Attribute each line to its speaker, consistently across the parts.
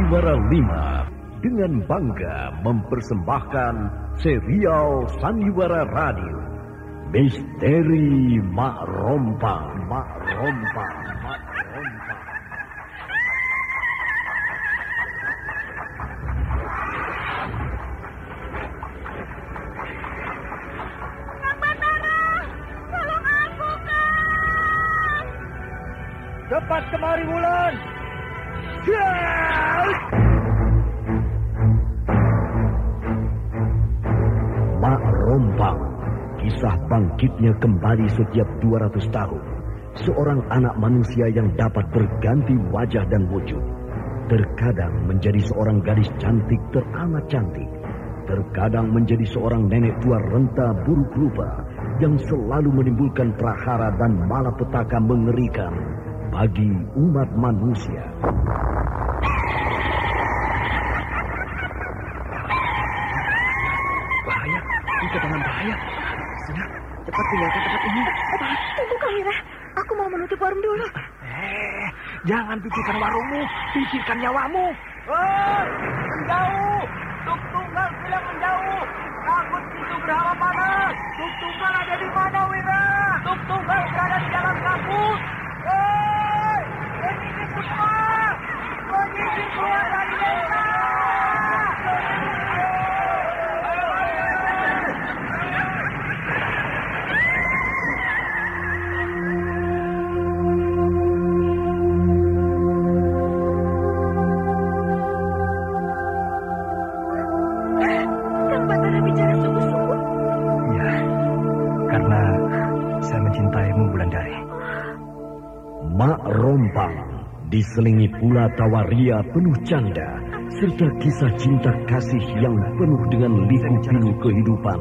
Speaker 1: Sandiwara 5 dengan bangga mempersembahkan serial Sandiwara Radio Misteri Mak Rompang.
Speaker 2: Cepat kemari, Wulan.
Speaker 1: Mak Rompang, kisah bangkitnya kembali setiap 200 tahun. Seorang anak manusia yang dapat berganti wajah dan wujud. Terkadang menjadi seorang gadis cantik teramat cantik. Terkadang menjadi seorang nenek tua renta buruk rupa yang selalu menimbulkan prahara dan malapetaka mengerikan bagi umat manusia.
Speaker 2: Bahaya, ini ketangan bahaya. Sina, cepat tinggalkan tempat ini.
Speaker 3: Tunggu, Kahira. Aku mau menutup warung dulu.
Speaker 2: Jangan pikirkan warungmu, pikirkan nyawamu. Menjauh! Tuk Tunggal bilang menjauh. Takut itu berhawa panas. Tuk Tunggal ada di mana, Wira? Tuk Tunggal berada di dalam kampus. Penyisir keluar! Penyisir keluar dari desa!
Speaker 3: Kang Batara bicara sungguh-sungguh.
Speaker 2: Ya, karena saya mencintaimu, Wulandari.
Speaker 1: Mak Rompang diselingi pula tawaria penuh canda serta kisah cinta kasih yang penuh dengan liku-liku kehidupan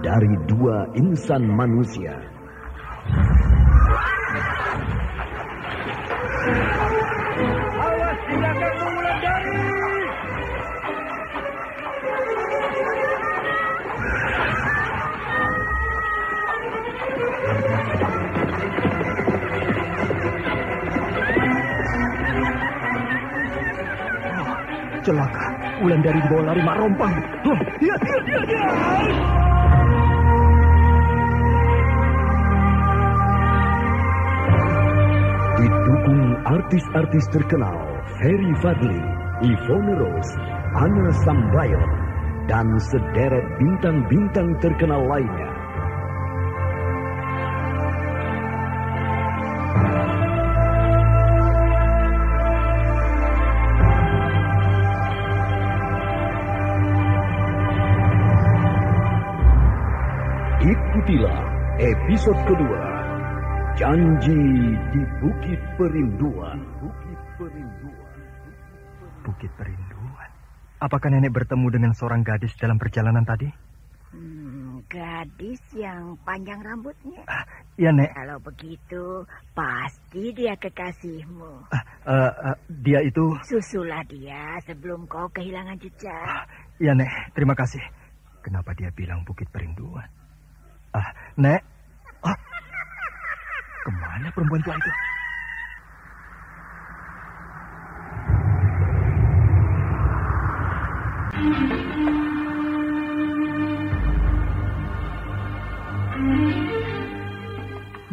Speaker 1: dari dua insan manusia.
Speaker 2: Awas di belakangmu, Wulandari! Celaka, Wulandari dibawa lari Mak Rompang. Dia.
Speaker 1: Didukung artis-artis terkenal Ferry Fadli, Yvonne Rose, Anna Sambayon, dan sederet bintang-bintang terkenal lainnya. Ikutilah episode kedua, Janji di Bukit Perinduan.
Speaker 2: Bukit Perinduan. Apakah nenek bertemu dengan seorang gadis dalam perjalanan tadi?
Speaker 3: Gadis yang panjang rambutnya.
Speaker 2: Ya, Nek.
Speaker 3: Kalau begitu, pasti dia kekasihmu.
Speaker 2: Dia itu...
Speaker 3: Susulah dia sebelum kau kehilangan jejak.
Speaker 2: Ya, Nek. Terima kasih. Kenapa dia bilang Bukit Perinduan? Nek. Kemana perempuan tua itu?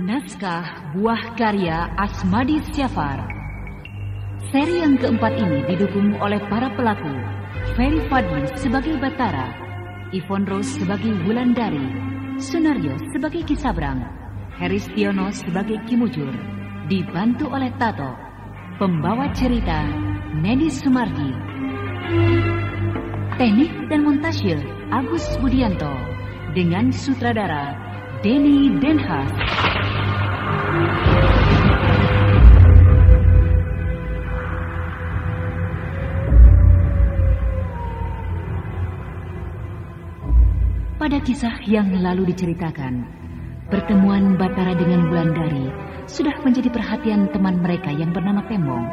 Speaker 4: Naskah buah karya Asmadi Syafar. Seri yang keempat ini didukung oleh para pelaku Ferry Fadli sebagai Batara, Yvonne Rose sebagai Wulandari, Sunario sebagai Kisabrang, Heristiono sebagai Kimujur, dibantu oleh Tato. Pembawa cerita Nedi Sumardi. Teknik dan montase Agus Budianto dengan sutradara Denny Denhas. Pada kisah yang lalu diceritakan, pertemuan Batara dengan Wulandari sudah menjadi perhatian teman mereka yang bernama Tembong.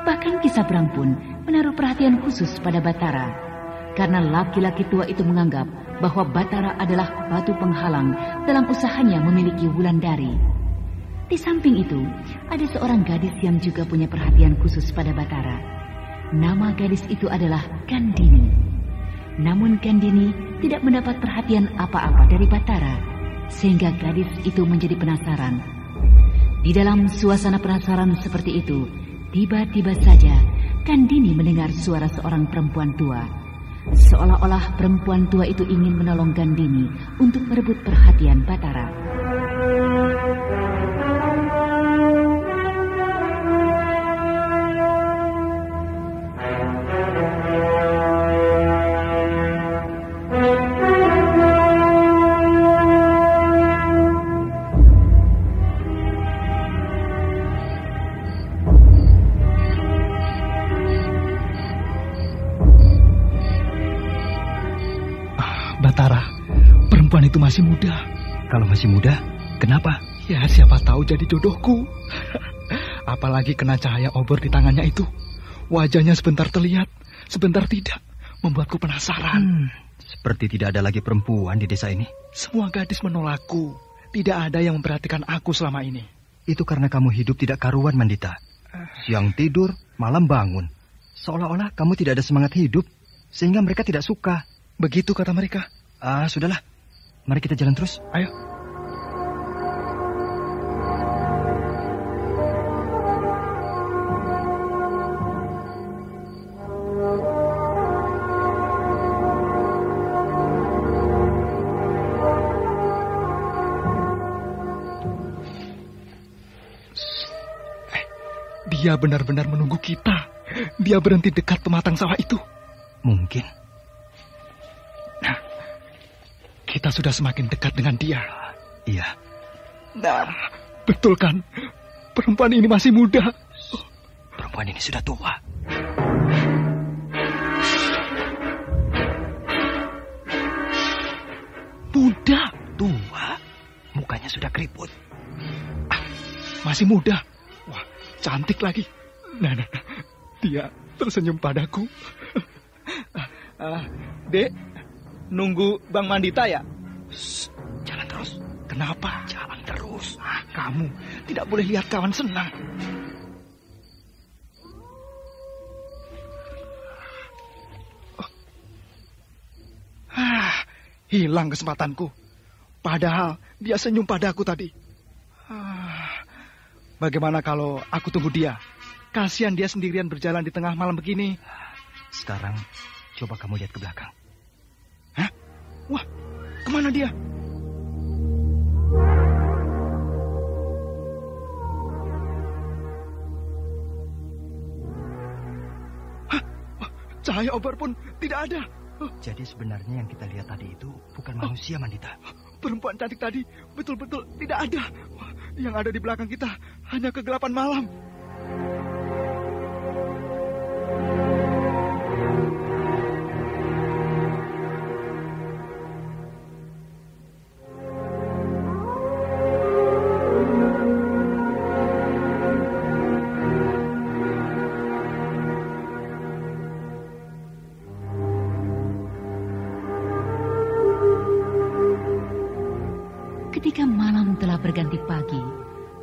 Speaker 4: Bahkan Kisabrang pun menaruh perhatian khusus pada Batara, karena laki-laki tua itu menganggap bahwa Batara adalah batu penghalang dalam usahanya memiliki Wulandari. Di samping itu, ada seorang gadis yang juga punya perhatian khusus pada Batara. Nama gadis itu adalah Kandini. Namun Kandini tidak mendapat perhatian apa-apa dari Batara, sehingga gadis itu menjadi penasaran. Di dalam suasana penasaran seperti itu, tiba-tiba saja Kandini mendengar suara seorang perempuan tua. Seolah-olah perempuan tua itu ingin menolong Kandini untuk merebut perhatian Batara.
Speaker 5: Batara, perempuan itu masih muda.
Speaker 6: Kalau masih muda, kenapa?
Speaker 5: Ya, siapa tahu jadi jodohku. Apalagi kena cahaya obor di tangannya itu. Wajahnya sebentar terlihat, sebentar tidak. Membuatku penasaran.
Speaker 6: Seperti tidak ada lagi perempuan di desa ini.
Speaker 5: Semua gadis menolakku. Tidak ada yang memperhatikan aku selama ini.
Speaker 6: Itu karena kamu hidup tidak karuan, Mandita. Siang tidur, malam bangun. Seolah-olah kamu tidak ada semangat hidup, sehingga mereka tidak suka.
Speaker 5: Begitu kata mereka.
Speaker 6: Sudahlah. Mari kita jalan terus.
Speaker 5: Ayo. Dia benar-benar menunggu kita. Dia berhenti dekat pematang sawah itu.
Speaker 6: Mungkin.
Speaker 5: Kita sudah semakin dekat dengan dia.
Speaker 6: Iya.
Speaker 5: Nah, betul kan? Perempuan ini masih muda.
Speaker 6: Perempuan ini sudah tua.
Speaker 5: Muda?
Speaker 6: Tua? Mukanya sudah keriput.
Speaker 5: Masih muda. Wah, cantik lagi. Nah, dia tersenyum padaku. Dek, nunggu Bang Mandita ya?
Speaker 6: Shh, jalan terus.
Speaker 5: Kenapa?
Speaker 6: Jalan terus.
Speaker 5: Kamu tidak boleh lihat kawan senang. Hilang kesempatanku. Padahal dia senyum padaku tadi. Bagaimana kalau aku tunggu dia? Kasihan dia sendirian berjalan di tengah malam begini.
Speaker 6: Sekarang coba kamu lihat ke belakang.
Speaker 5: Hah? Wah, kemana dia? Hah? Wah, cahaya obor pun tidak ada.
Speaker 6: Jadi sebenarnya yang kita lihat tadi itu bukan manusia, Mandita.
Speaker 5: Perempuan cantik tadi betul-betul tidak ada. Yang ada di belakang kita hanya kegelapan malam.
Speaker 4: Ketika malam telah berganti pagi,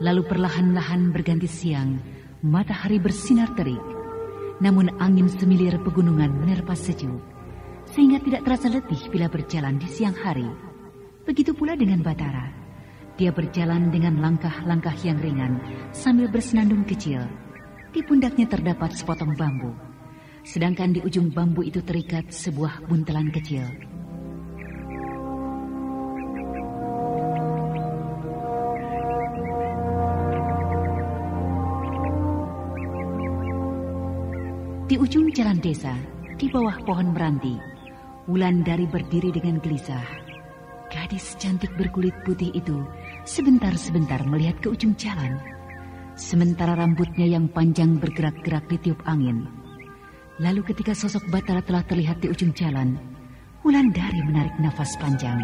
Speaker 4: lalu perlahan-lahan berganti siang, matahari bersinar terik. Namun angin semilir pegunungan menerpa sejuk, sehingga tidak terasa letih bila berjalan di siang hari. Begitu pula dengan Batara. Dia berjalan dengan langkah-langkah yang ringan sambil bersenandung kecil. Di pundaknya terdapat sepotong bambu, sedangkan di ujung bambu itu terikat sebuah buntelan kecil. Di ujung jalan desa, di bawah pohon meranti, Wulandari berdiri dengan gelisah. Gadis cantik berkulit putih itu sebentar-sebentar melihat ke ujung jalan. Sementara rambutnya yang panjang bergerak-gerak ditiup angin. Lalu ketika sosok Batara telah terlihat di ujung jalan, Wulandari menarik nafas panjang.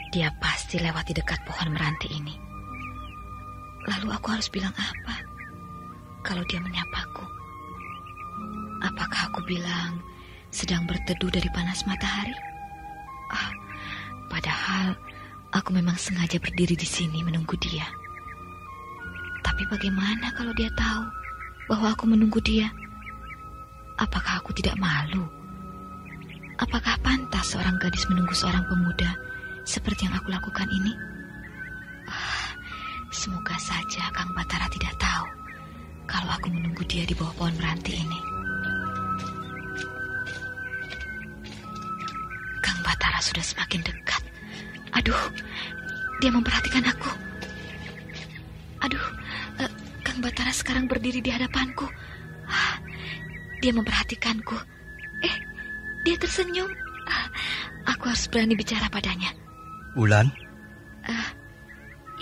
Speaker 3: Dia pasti lewat di dekat pohon meranti ini. Lalu aku harus bilang apa kalau dia menyapaku? Apakah aku bilang sedang berteduh dari panas matahari? Padahal aku memang sengaja berdiri di sini menunggu dia. Tapi bagaimana kalau dia tahu bahwa aku menunggu dia? Apakah aku tidak malu? Apakah pantas seorang gadis menunggu seorang pemuda seperti yang aku lakukan ini? Semoga saja Kang Batara tidak tahu kalau aku menunggu dia di bawah pohon meranti ini. Kang Batara sudah semakin dekat. Aduh, dia memperhatikan aku. Aduh, Kang Batara sekarang berdiri di hadapanku. Dia memperhatikanku. Dia tersenyum. Aku harus berani bicara padanya.
Speaker 6: Wulan?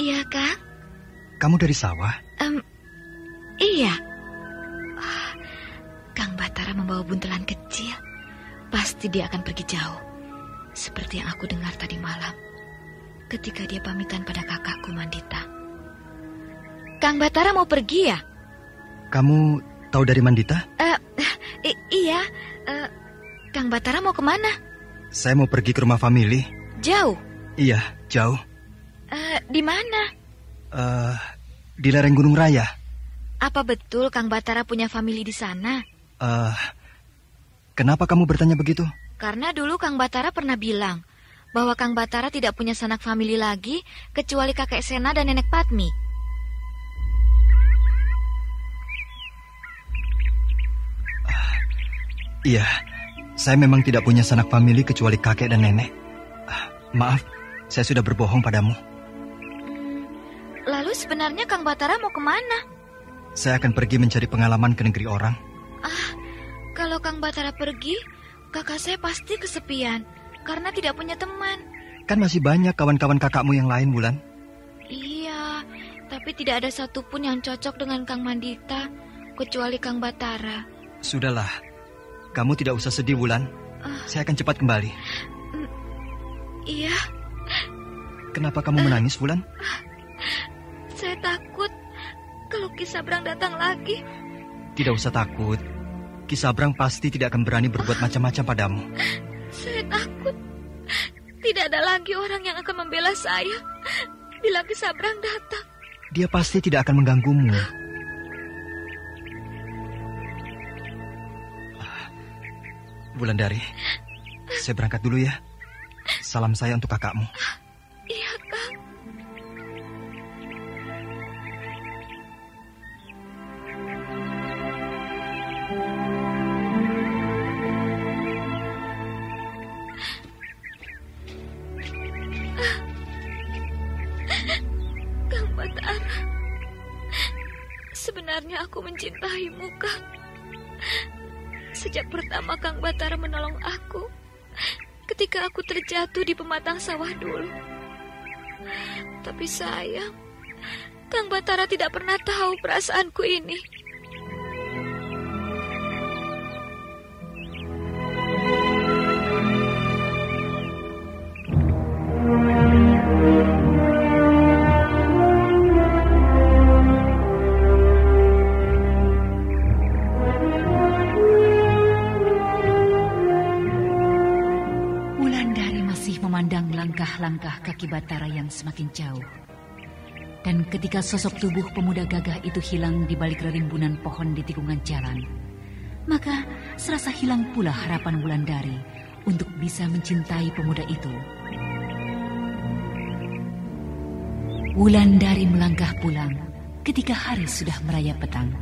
Speaker 3: Iya, Kang.
Speaker 6: Kamu dari sawah?
Speaker 3: Iya. Kang Batara membawa buntelan kecil. Pasti dia akan pergi jauh. Seperti yang aku dengar tadi malam ketika dia pamitan pada kakakku Mandita. Kang Batara mau pergi ya?
Speaker 6: Kamu tahu dari Mandita?
Speaker 3: Iya. Kang Batara mau kemana?
Speaker 6: Saya mau pergi ke rumah famili.
Speaker 3: Jauh?
Speaker 6: Iya, jauh.
Speaker 3: Di mana?
Speaker 6: Di lereng Gunung Raya.
Speaker 3: Apa betul Kang Batara punya famili di sana?
Speaker 6: Kenapa kamu bertanya begitu?
Speaker 3: Karena dulu Kang Batara pernah bilang bahwa Kang Batara tidak punya sanak famili lagi kecuali kakek Sena dan nenek Patmi.
Speaker 6: Iya, saya memang tidak punya sanak famili kecuali kakek dan nenek. Maaf, saya sudah berbohong padamu.
Speaker 3: Lalu sebenarnya Kang Batara mau kemana?
Speaker 6: Saya akan pergi mencari pengalaman ke negeri orang.
Speaker 3: Kalau Kang Batara pergi, kakak saya pasti kesepian karena tidak punya teman.
Speaker 6: Kan masih banyak kawan-kawan kakakmu yang lain, Wulan.
Speaker 3: Iya, tapi tidak ada satupun yang cocok dengan Kang Mandita kecuali Kang Batara.
Speaker 6: Sudahlah, kamu tidak usah sedih, Wulan. Saya akan cepat kembali.
Speaker 3: Iya.
Speaker 6: Kenapa kamu menangis, Wulan?
Speaker 3: Saya takut kalau Ki Sabrang datang lagi.
Speaker 6: Tidak usah takut. Ki Sabrang pasti tidak akan berani berbuat macam-macam padamu.
Speaker 3: Saya takut tidak ada lagi orang yang akan membela saya bila Ki Sabrang datang.
Speaker 6: Dia pasti tidak akan mengganggumu. Wulandari, saya berangkat dulu ya. Salam saya untuk kakakmu.
Speaker 3: Iya, Kang. Kang Batara, sebenarnya aku mencintaimu, Kang. Sejak pertama Kang Batara menolong aku ketika aku terjatuh di pematang sawah dulu. Tapi sayang, Kang Batara tidak pernah tahu perasaanku ini.
Speaker 4: Langkah kaki Batara yang semakin jauh. Dan ketika sosok tubuh pemuda gagah itu hilang di balik rerimbunan pohon di tikungan jalan, maka serasa hilang pula harapan Wulandari untuk bisa mencintai pemuda itu. Wulandari melangkah pulang ketika hari sudah merayap petang.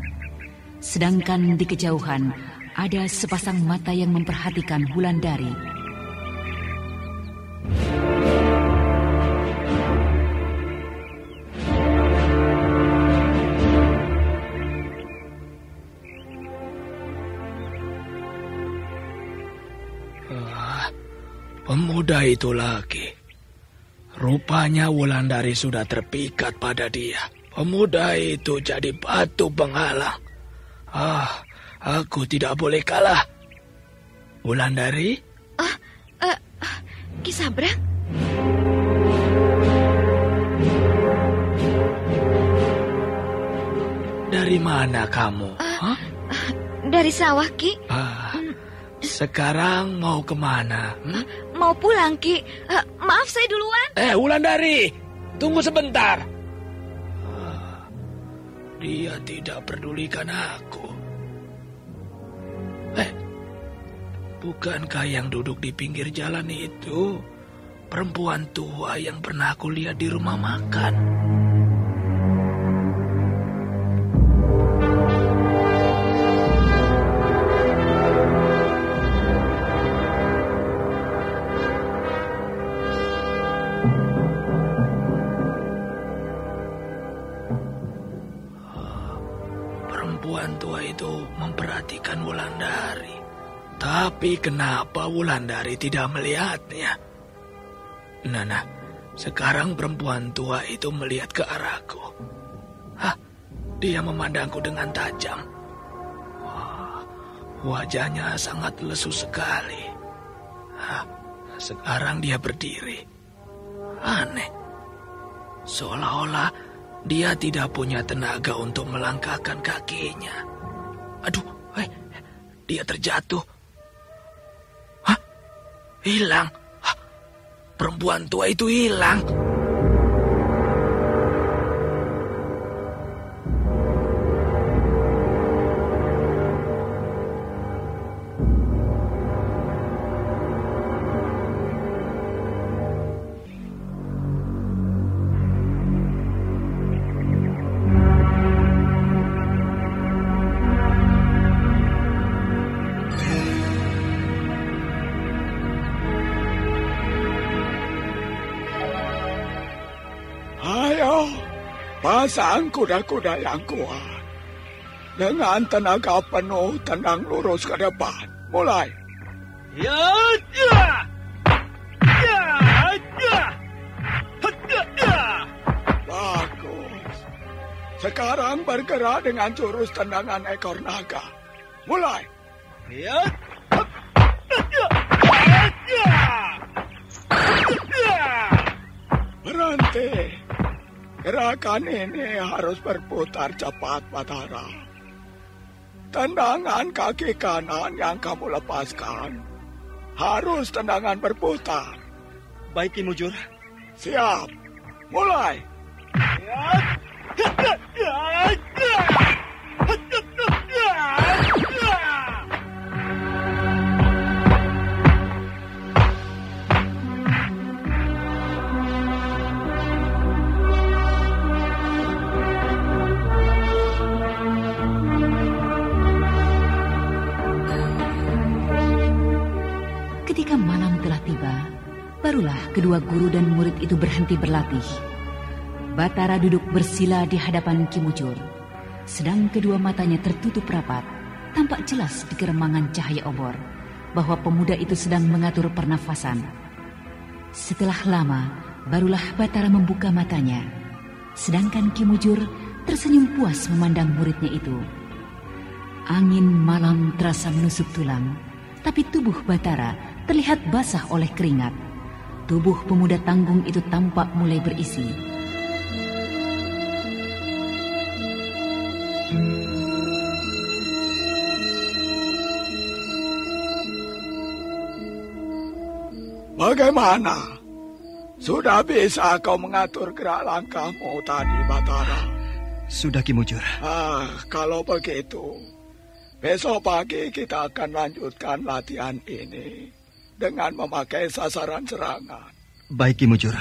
Speaker 4: Sedangkan di kejauhan ada sepasang mata yang memperhatikan Wulandari.
Speaker 7: Pemuda itu lagi. Rupanya Wulandari sudah terpikat pada dia. Pemuda itu jadi batu penghalang. Aku tidak boleh kalah. Wulandari?
Speaker 3: Ki Sabrang?
Speaker 7: Dari mana kamu?
Speaker 3: Dari sawah, Ki.
Speaker 7: Sekarang mau kemana?
Speaker 3: Mau pulang, Ki. Maaf, saya duluan.
Speaker 7: Wulandari, tunggu sebentar. Dia tidak pedulikan aku. Bukankah yang duduk di pinggir jalan itu perempuan tua yang pernah aku lihat di rumah makan? Perempuan tua itu memperhatikan Wulandari. Tapi kenapa Wulandari tidak melihatnya? Nah, sekarang perempuan tua itu melihat ke arahku. Dia memandangku dengan tajam. Wajahnya sangat lesu sekali. Sekarang dia berdiri. Aneh. Seolah-olah dia tidak punya tenaga untuk melangkahkan kakinya. Aduh, dia terjatuh. Hilang. Perempuan tua itu hilang.
Speaker 8: Pasang kuda-kuda yang kuat. Dengan tenaga penuh tendang lurus ke depan. Mulai. Bagus. Sekarang bergerak dengan jurus tendangan ekor naga. Mulai. Berhenti. Gerakan ini harus berputar cepat, Batara. Tendangan kaki kanan yang kamu lepaskan harus tendangan berputar.
Speaker 6: Baik, Ki Mujur.
Speaker 8: Siap. Mulai.
Speaker 4: Ketika malam telah tiba, barulah kedua guru dan murid itu berhenti berlatih. Batara duduk bersila di hadapan Ki Mujur, sedang kedua matanya tertutup rapat. Tampak jelas di keremangan cahaya obor bahwa pemuda itu sedang mengatur pernafasan. Setelah lama, barulah Batara membuka matanya, sedangkan Ki Mujur tersenyum puas memandang muridnya itu. Angin malam terasa menusuk tulang, tapi tubuh Batara terlihat basah oleh keringat. Tubuh pemuda tanggung itu tampak mulai berisi.
Speaker 8: Bagaimana? Sudah bisa kau mengatur gerak langkahmu tadi, Batara?
Speaker 6: Sudah, Ki Mujur.
Speaker 8: Kalau begitu, besok pagi kita akan lanjutkan latihan ini dengan memakai sasaran serangan.
Speaker 6: Baik, Ki Mujur.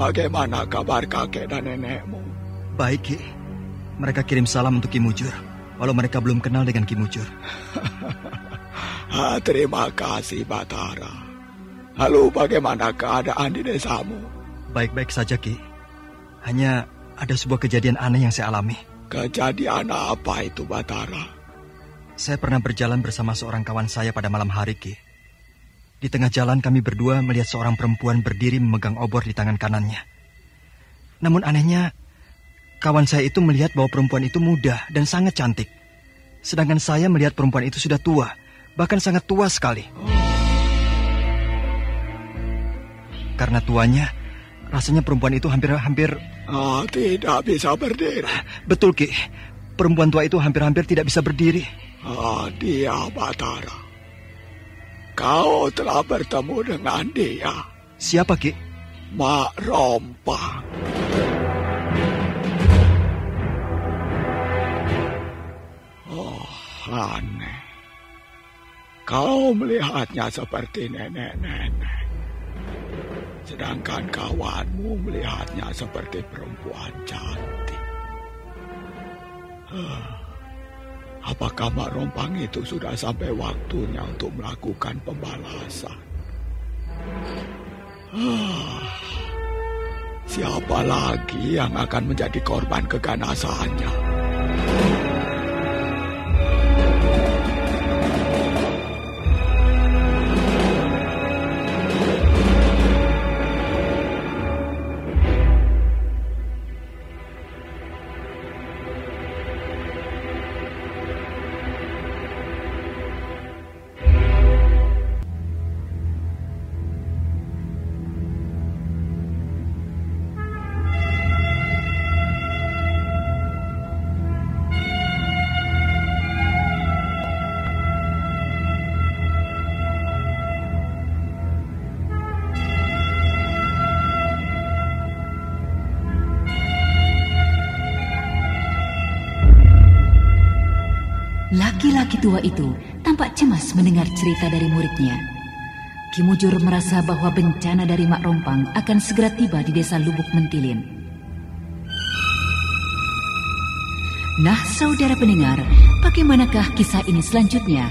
Speaker 8: Bagaimana kabar kakek dan nenekmu?
Speaker 6: Baik, Ki. Mereka kirim salam untuk Ki Mujur, walau mereka belum kenal dengan Ki Mujur.
Speaker 8: Terima kasih, Batara. Lalu bagaimana keadaan di desamu?
Speaker 6: Baik-baik saja, Ki. Hanya ada sebuah kejadian aneh yang saya alami.
Speaker 8: Kejadian apa itu, Batara?
Speaker 6: Saya pernah berjalan bersama seorang kawan saya pada malam hari, Ki. Di tengah jalan kami berdua melihat seorang perempuan berdiri memegang obor di tangan kanannya. Namun anehnya, kawan saya itu melihat bahwa perempuan itu muda dan sangat cantik. Sedangkan saya melihat perempuan itu sudah tua, bahkan sangat tua sekali. Karena tuanya, rasanya perempuan itu hampir...
Speaker 8: tidak bisa berdiri.
Speaker 6: Betul, Ki. Perempuan tua itu hampir-hampir tidak bisa berdiri.
Speaker 8: Dia, Batara. Kau telah bertemu dengan dia.
Speaker 6: Siapa, Ki?
Speaker 8: Mak Rompang. Aneh. Kau melihatnya seperti nenek-nenek. Sedangkan kawanmu melihatnya seperti perempuan cantik. Apakah Mak Rompang itu sudah sampai waktunya untuk melakukan pembalasan? Siapa lagi yang akan menjadi korban keganasannya?
Speaker 4: Laki-laki tua itu tampak cemas mendengar cerita dari muridnya. Ki Mujur merasa bahwa bencana dari Mak Rompang akan segera tiba di desa Lubuk Mentilin. Nah, saudara pendengar, bagaimanakah kisah ini selanjutnya?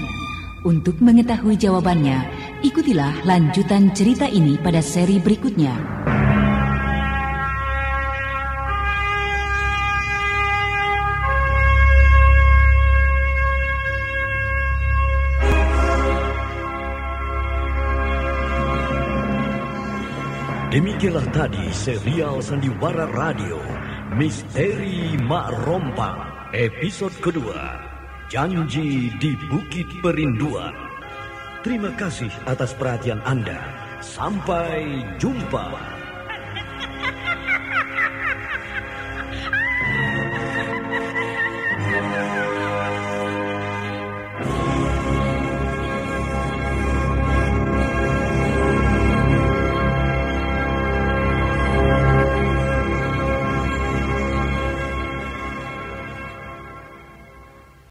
Speaker 4: Untuk mengetahui jawabannya, ikutilah lanjutan cerita ini pada seri berikutnya.
Speaker 1: Demikianlah tadi serial Sandiwara Radio Misteri Mak Rompang episode kedua, Janji di Bukit Perinduan. Terima kasih atas perhatian Anda. Sampai jumpa.